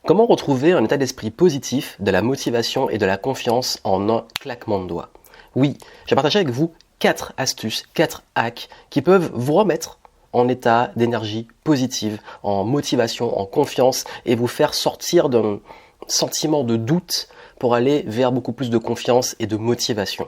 Comment retrouver un état d'esprit positif, de la motivation et de la confiance en un claquement de doigts? Oui, j'ai partagé avec vous 4 astuces, 4 hacks qui peuvent vous remettre en état d'énergie positive, en motivation, en confiance et vous faire sortir d'un sentiment de doute pour aller vers beaucoup plus de confiance et de motivation.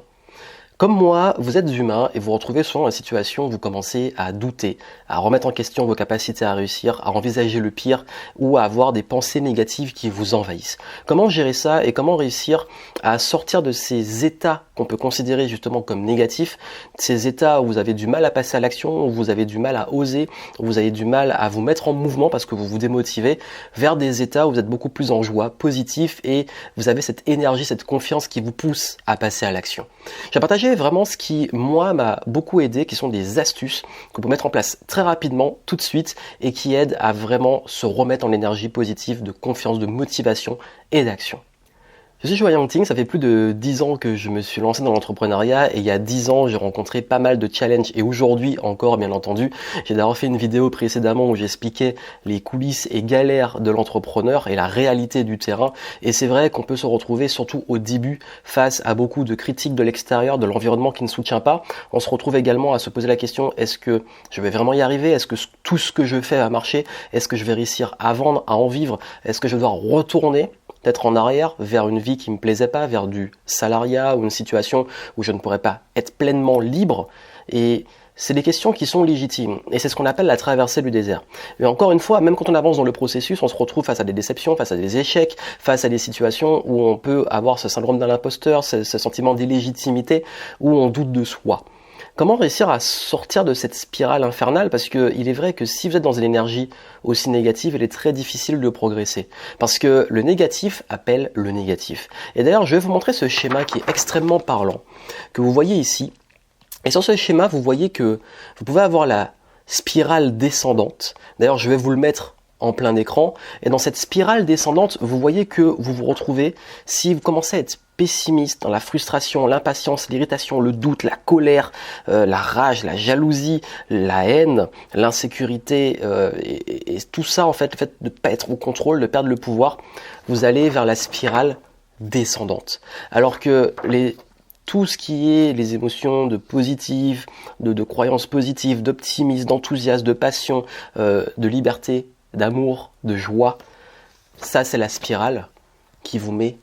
Comme moi, vous êtes humain et vous retrouvez souvent dans la situation où vous commencez à douter, à remettre en question vos capacités à réussir, à envisager le pire ou à avoir des pensées négatives qui vous envahissent. Comment gérer ça et comment réussir à sortir de ces états qu'on peut considérer justement comme négatifs, ces états où vous avez du mal à passer à l'action, où vous avez du mal à oser, où vous avez du mal à vous mettre en mouvement parce que vous vous démotivez, vers des états où vous êtes beaucoup plus en joie, positif et vous avez cette énergie, cette confiance qui vous pousse à passer à l'action. J'ai partagé vraiment ce qui, moi, m'a beaucoup aidé, qui sont des astuces que vous pouvez mettre en place très rapidement, tout de suite, et qui aident à vraiment se remettre en énergie positive, de confiance, de motivation et d'action. Je suis Joël Yangting, ça fait plus de 10 ans que je me suis lancé dans l'entrepreneuriat et il y a 10 ans j'ai rencontré pas mal de challenges et aujourd'hui encore bien entendu. J'ai d'ailleurs fait une vidéo précédemment où j'expliquais les coulisses et galères de l'entrepreneur et la réalité du terrain et c'est vrai qu'on peut se retrouver surtout au début face à beaucoup de critiques de l'extérieur, de l'environnement qui ne soutient pas. On se retrouve également à se poser la question, est-ce que je vais vraiment y arriver? Est-ce que tout ce que je fais va marcher? Est-ce que je vais réussir à vendre, à en vivre? Est-ce que je vais devoir retourner peut-être en arrière, vers une vie qui me plaisait pas, vers du salariat ou une situation où je ne pourrais pas être pleinement libre. Et c'est des questions qui sont légitimes. Et c'est ce qu'on appelle la traversée du désert. Et encore une fois, même quand on avance dans le processus, on se retrouve face à des déceptions, face à des échecs, face à des situations où on peut avoir ce syndrome de l'imposteur, ce sentiment d'illégitimité, où on doute de soi. Comment réussir à sortir de cette spirale infernale? Parce que il est vrai que si vous êtes dans une énergie aussi négative, il est très difficile de progresser. Parce que le négatif appelle le négatif. Et d'ailleurs, je vais vous montrer ce schéma qui est extrêmement parlant, que vous voyez ici. Et sur ce schéma, vous voyez que vous pouvez avoir la spirale descendante. D'ailleurs, je vais vous le mettre en plein écran. Et dans cette spirale descendante, vous voyez que vous vous retrouvez, si vous commencez à être pessimiste, dans la frustration, l'impatience, l'irritation, le doute, la colère, la rage, la jalousie, la haine, l'insécurité et tout ça en fait, le fait de ne pas être au contrôle, de perdre le pouvoir, vous allez vers la spirale descendante. Alors que tout ce qui est les émotions de positif, de croyances positives, d'optimisme, d'enthousiasme, de passion, de liberté, d'amour, de joie, ça c'est la spirale qui vous met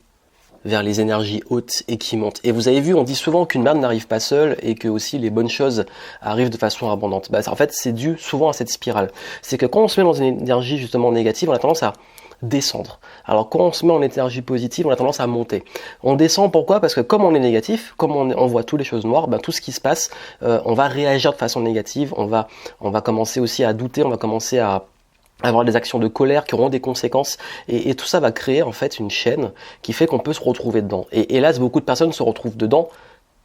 vers les énergies hautes et qui montent. Et vous avez vu, on dit souvent qu'une merde n'arrive pas seule et que aussi les bonnes choses arrivent de façon abondante. En fait, c'est dû souvent à cette spirale. C'est que quand on se met dans une énergie justement négative, on a tendance à descendre. Alors quand on se met en énergie positive, on a tendance à monter. On descend pourquoi? Parce que comme on est négatif, comme on voit toutes les choses noires, tout ce qui se passe, on va réagir de façon négative, on va commencer aussi à douter, on va commencer à avoir des actions de colère qui auront des conséquences et tout ça va créer en fait une chaîne qui fait qu'on peut se retrouver dedans. Et hélas, beaucoup de personnes se retrouvent dedans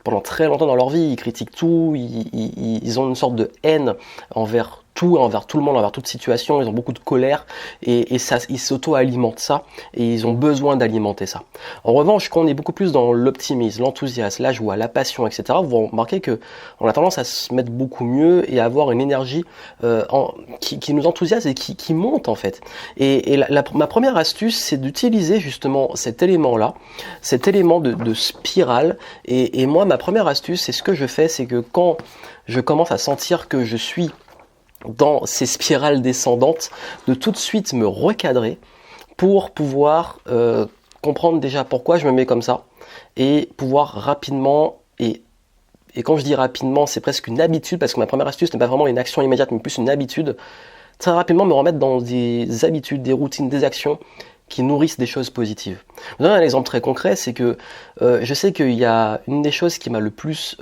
pendant très longtemps dans leur vie, ils critiquent tout, ils ont une sorte de haine envers tout le monde, envers toute situation, ils ont beaucoup de colère et ça, ils s'auto-alimentent ça et ils ont besoin d'alimenter ça. En revanche, quand on est beaucoup plus dans l'optimisme, l'enthousiasme, la joie, la passion, etc., vous remarquez que on a tendance à se mettre beaucoup mieux et à avoir une énergie qui nous enthousiasme et qui monte en fait. Et ma première astuce, c'est d'utiliser justement cet élément-là, cet élément de spirale. Et moi, ma première astuce, c'est ce que je fais, c'est que quand je commence à sentir que je suis dans ces spirales descendantes, de tout de suite me recadrer pour pouvoir comprendre déjà pourquoi je me mets comme ça et pouvoir rapidement et quand je dis rapidement, c'est presque une habitude parce que ma première astuce n'est pas vraiment une action immédiate mais plus une habitude, très rapidement me remettre dans des habitudes, des routines, des actions qui nourrissent des choses positives. Je vous donne un exemple très concret, c'est que je sais qu'il y a une des choses qui m'a le plus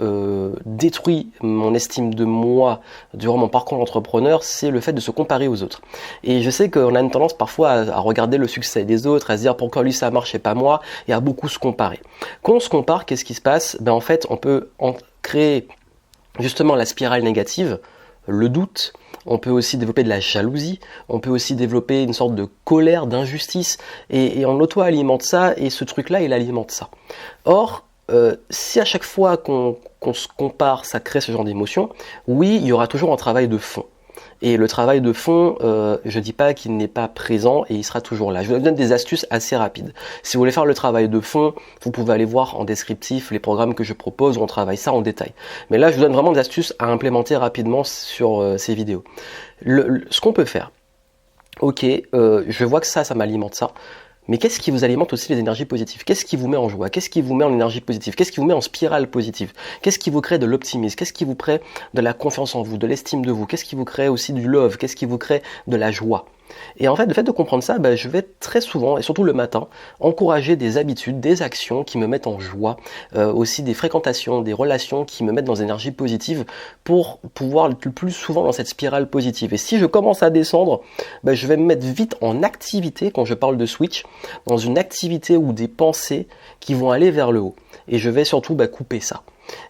détruit mon estime de moi durant mon parcours d'entrepreneur, c'est le fait de se comparer aux autres. Et je sais qu'on a une tendance parfois à regarder le succès des autres, à se dire pourquoi lui ça marche et pas moi, et à beaucoup se comparer. Quand on se compare, qu'est-ce qui se passe? En fait, on peut créer justement la spirale négative, le doute, on peut aussi développer de la jalousie, on peut aussi développer une sorte de colère, d'injustice, et on auto-alimente ça, et ce truc-là, il alimente ça. Or, si à chaque fois qu'on se compare, ça crée ce genre d'émotion, oui, il y aura toujours un travail de fond. Et le travail de fond, je dis pas qu'il n'est pas présent et il sera toujours là. Je vous donne des astuces assez rapides. Si vous voulez faire le travail de fond, vous pouvez aller voir en descriptif les programmes que je propose où on travaille ça en détail. Mais là, je vous donne vraiment des astuces à implémenter rapidement sur ces vidéos. Ce qu'on peut faire, ok, je vois que ça m'alimente ça. Mais qu'est-ce qui vous alimente aussi les énergies positives? Qu'est-ce qui vous met en joie? Qu'est-ce qui vous met en énergie positive? Qu'est-ce qui vous met en spirale positive? Qu'est-ce qui vous crée de l'optimisme? Qu'est-ce qui vous crée de la confiance en vous, de l'estime de vous? Qu'est-ce qui vous crée aussi du love? Qu'est-ce qui vous crée de la joie? Et en fait, le fait de comprendre ça, je vais très souvent, et surtout le matin, encourager des habitudes, des actions qui me mettent en joie, aussi des fréquentations, des relations qui me mettent dans des énergies positives pour pouvoir le plus souvent dans cette spirale positive. Et si je commence à descendre, je vais me mettre vite en activité, quand je parle de switch, dans une activité ou des pensées qui vont aller vers le haut. Et je vais surtout couper ça.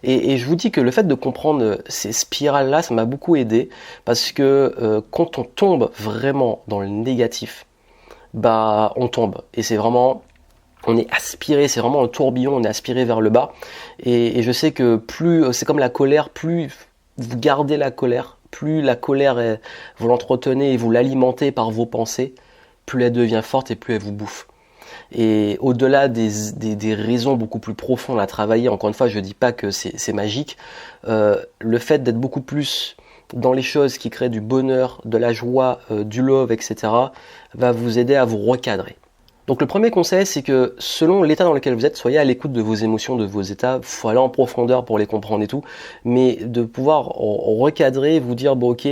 Et je vous dis que le fait de comprendre ces spirales-là, ça m'a beaucoup aidé parce que quand on tombe vraiment dans le négatif, on tombe. Et c'est vraiment, on est aspiré, c'est vraiment un tourbillon, on est aspiré vers le bas. Et je sais que plus, c'est comme la colère, plus vous gardez la colère, plus la colère, vous l'entretenez et vous l'alimentez par vos pensées, plus elle devient forte et plus elle vous bouffe. Et au-delà des raisons beaucoup plus profondes à travailler, encore une fois, je ne dis pas que c'est magique, le fait d'être beaucoup plus dans les choses qui créent du bonheur, de la joie, du love, etc., va vous aider à vous recadrer. Donc le premier conseil, c'est que selon l'état dans lequel vous êtes, soyez à l'écoute de vos émotions, de vos états. Il faut aller en profondeur pour les comprendre et tout, mais de pouvoir recadrer, vous dire, bon ok,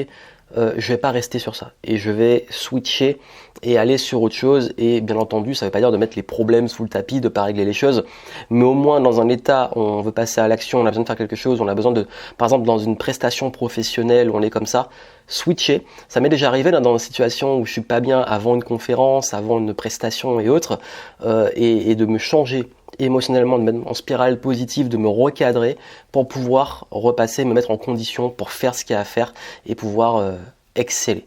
je vais pas rester sur ça et je vais switcher et aller sur autre chose. Et bien entendu, ça veut pas dire de mettre les problèmes sous le tapis, de pas régler les choses, mais au moins dans un état où on veut passer à l'action, on a besoin de faire quelque chose, on a besoin de, par exemple dans une prestation professionnelle où on est comme ça, switcher. Ça m'est déjà arrivé dans une situation où je suis pas bien avant une conférence, avant une prestation et autres, et de me changer émotionnellement, de me mettre en spirale positive, de me recadrer pour pouvoir repasser, me mettre en condition pour faire ce qu'il y a à faire et pouvoir exceller.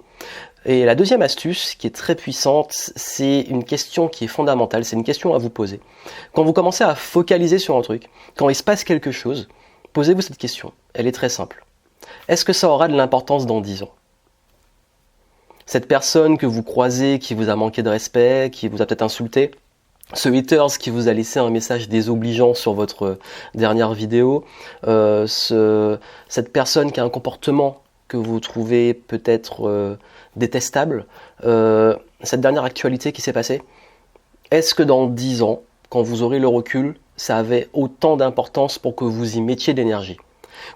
Et la deuxième astuce qui est très puissante, c'est une question qui est fondamentale, c'est une question à vous poser. Quand vous commencez à focaliser sur un truc, quand il se passe quelque chose, posez-vous cette question. Elle est très simple. Est-ce que ça aura de l'importance dans 10 ans? Cette personne que vous croisez, qui vous a manqué de respect, qui vous a peut-être insulté, ce haters qui vous a laissé un message désobligeant sur votre dernière vidéo, cette personne qui a un comportement que vous trouvez peut-être détestable, cette dernière actualité qui s'est passée, est-ce que dans 10 ans, quand vous aurez le recul, ça avait autant d'importance pour que vous y mettiez de l'énergie?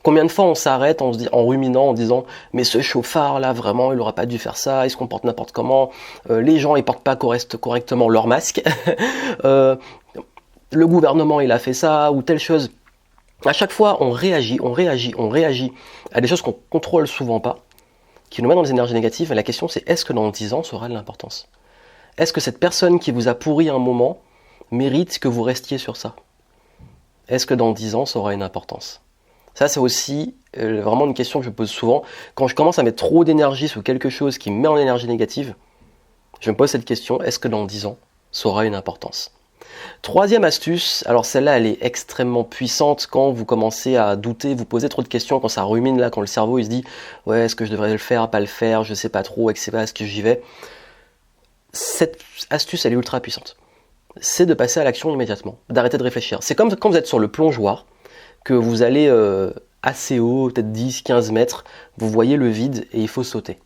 Combien de fois on s'arrête en ruminant, en disant mais ce chauffard là vraiment il aurait pas dû faire ça, il se comporte n'importe comment, les gens ils portent pas correctement leur masque, le gouvernement il a fait ça ou telle chose. À chaque fois on réagit à des choses qu'on contrôle souvent pas, qui nous mettent dans des énergies négatives. Et la question c'est est-ce que dans 10 ans ça aura de l'importance? Est-ce que cette personne qui vous a pourri un moment mérite que vous restiez sur ça? Est-ce que dans 10 ans ça aura une importance? Ça, c'est aussi vraiment une question que je pose souvent. Quand je commence à mettre trop d'énergie sur quelque chose qui me met en énergie négative, je me pose cette question, est-ce que dans 10 ans, ça aura une importance? Troisième astuce, alors celle-là, elle est extrêmement puissante quand vous commencez à douter, vous posez trop de questions, quand ça rumine, là, quand le cerveau il se dit « Ouais, est-ce que je devrais le faire, pas le faire, je sais pas trop, etc. Est-ce que j'y vais ?» Cette astuce, elle est ultra puissante. C'est de passer à l'action immédiatement, d'arrêter de réfléchir. C'est comme quand vous êtes sur le plongeoir, que vous allez assez haut, peut-être 10-15 mètres, vous voyez le vide et il faut sauter.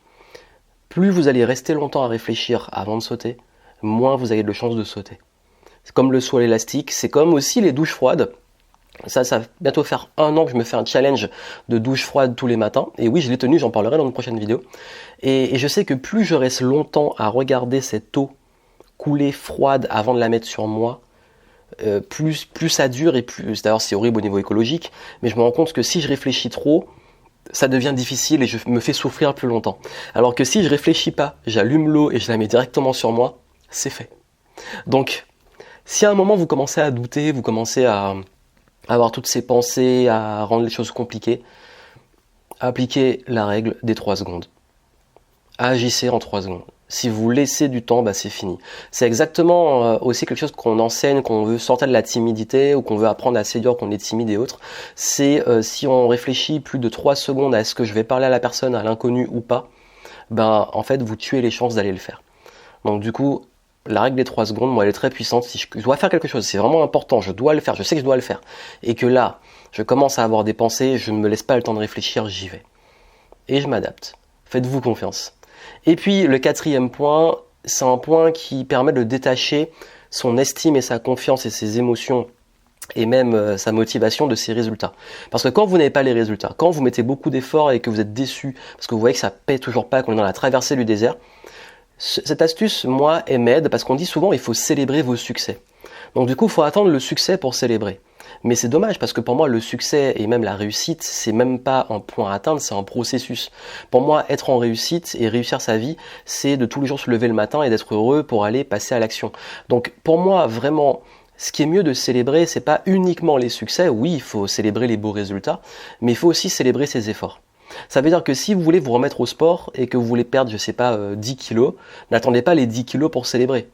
Plus vous allez rester longtemps à réfléchir avant de sauter, moins vous avez de chances de sauter. C'est comme le saut à l'élastique, c'est comme aussi les douches froides. Ça va bientôt faire 1 an que je me fais un challenge de douche froide tous les matins. Et oui, je l'ai tenu, j'en parlerai dans une prochaine vidéo. Et je sais que plus je reste longtemps à regarder cette eau couler froide avant de la mettre sur moi, plus ça dure et plus, d'ailleurs c'est horrible au niveau écologique, mais je me rends compte que si je réfléchis trop, ça devient difficile et je me fais souffrir plus longtemps. Alors que si je réfléchis pas, j'allume l'eau et je la mets directement sur moi, c'est fait. Donc, si à un moment vous commencez à douter, vous commencez à avoir toutes ces pensées, à rendre les choses compliquées, appliquez la règle des 3 secondes. Agissez en 3 secondes. Si vous laissez du temps, c'est fini. C'est exactement aussi quelque chose qu'on enseigne, qu'on veut sortir de la timidité ou qu'on veut apprendre à se dire qu'on est timide et autres. C'est si on réfléchit plus de 3 secondes à est-ce que je vais parler à la personne, à l'inconnu ou pas, ben en fait vous tuez les chances d'aller le faire. Donc du coup, la règle des 3 secondes, moi elle est très puissante. Si je dois faire quelque chose, c'est vraiment important, je dois le faire, je sais que je dois le faire, et que là, je commence à avoir des pensées, je ne me laisse pas le temps de réfléchir, j'y vais. Et je m'adapte. Faites-vous confiance. Et puis le 4e point, c'est un point qui permet de détacher son estime et sa confiance et ses émotions et même sa motivation de ses résultats. Parce que quand vous n'avez pas les résultats, quand vous mettez beaucoup d'efforts et que vous êtes déçu, parce que vous voyez que ça paie toujours pas, qu'on est dans la traversée du désert, cette astuce, moi, elle m'aide parce qu'on dit souvent il faut célébrer vos succès. Donc du coup, il faut attendre le succès pour célébrer. Mais c'est dommage parce que pour moi, le succès et même la réussite, c'est même pas un point à atteindre, c'est un processus. Pour moi, être en réussite et réussir sa vie, c'est de tous les jours se lever le matin et d'être heureux pour aller passer à l'action. Donc pour moi, vraiment, ce qui est mieux de célébrer, c'est pas uniquement les succès. Oui, il faut célébrer les beaux résultats, mais il faut aussi célébrer ses efforts. Ça veut dire que si vous voulez vous remettre au sport et que vous voulez perdre, je sais pas, 10 kilos, n'attendez pas les 10 kilos pour célébrer.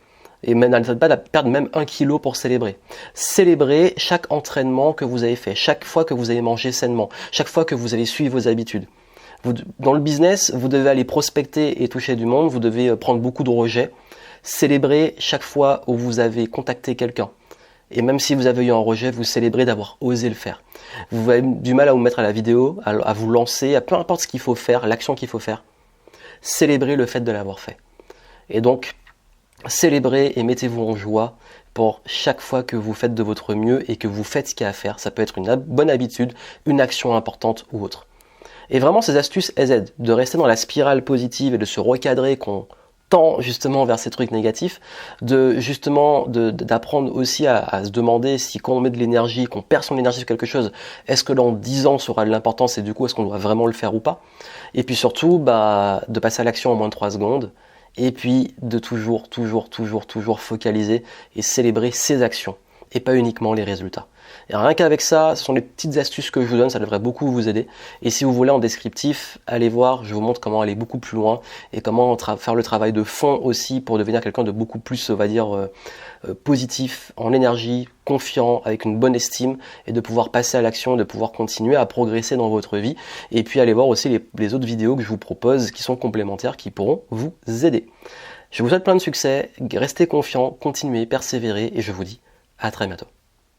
Et même, n'attendez pas de perdre même 1 kilo pour célébrer. Célébrez chaque entraînement que vous avez fait, chaque fois que vous avez mangé sainement, chaque fois que vous avez suivi vos habitudes. Dans le business, vous devez aller prospecter et toucher du monde, vous devez prendre beaucoup de rejets. Célébrez chaque fois où vous avez contacté quelqu'un. Et même si vous avez eu un rejet, vous célébrez d'avoir osé le faire. Vous avez du mal à vous mettre à la vidéo, à vous lancer, à peu importe ce qu'il faut faire, l'action qu'il faut faire. Célébrez le fait de l'avoir fait. Et donc, célébrez et mettez-vous en joie pour chaque fois que vous faites de votre mieux et que vous faites ce qu'il y a à faire. Ça peut être une bonne habitude, une action importante ou autre. Et vraiment, ces astuces, elles aident de rester dans la spirale positive et de se recadrer qu'on tend justement vers ces trucs négatifs, d'apprendre aussi à se demander si quand on met de l'énergie, qu'on perd son énergie sur quelque chose, est-ce que dans 10 ans ça aura de l'importance et du coup est-ce qu'on doit vraiment le faire ou pas? Et puis surtout, de passer à l'action en moins de 3 secondes, et puis de toujours focaliser et célébrer ses actions, et pas uniquement les résultats. Et rien qu'avec ça, ce sont les petites astuces que je vous donne, ça devrait beaucoup vous aider. Et si vous voulez en descriptif, allez voir, je vous montre comment aller beaucoup plus loin et comment faire le travail de fond aussi pour devenir quelqu'un de beaucoup plus, on va dire, positif, en énergie, confiant, avec une bonne estime et de pouvoir passer à l'action, de pouvoir continuer à progresser dans votre vie. Et puis allez voir aussi les autres vidéos que je vous propose qui sont complémentaires, qui pourront vous aider. Je vous souhaite plein de succès, restez confiants, continuez, persévérez et je vous dis à très bientôt.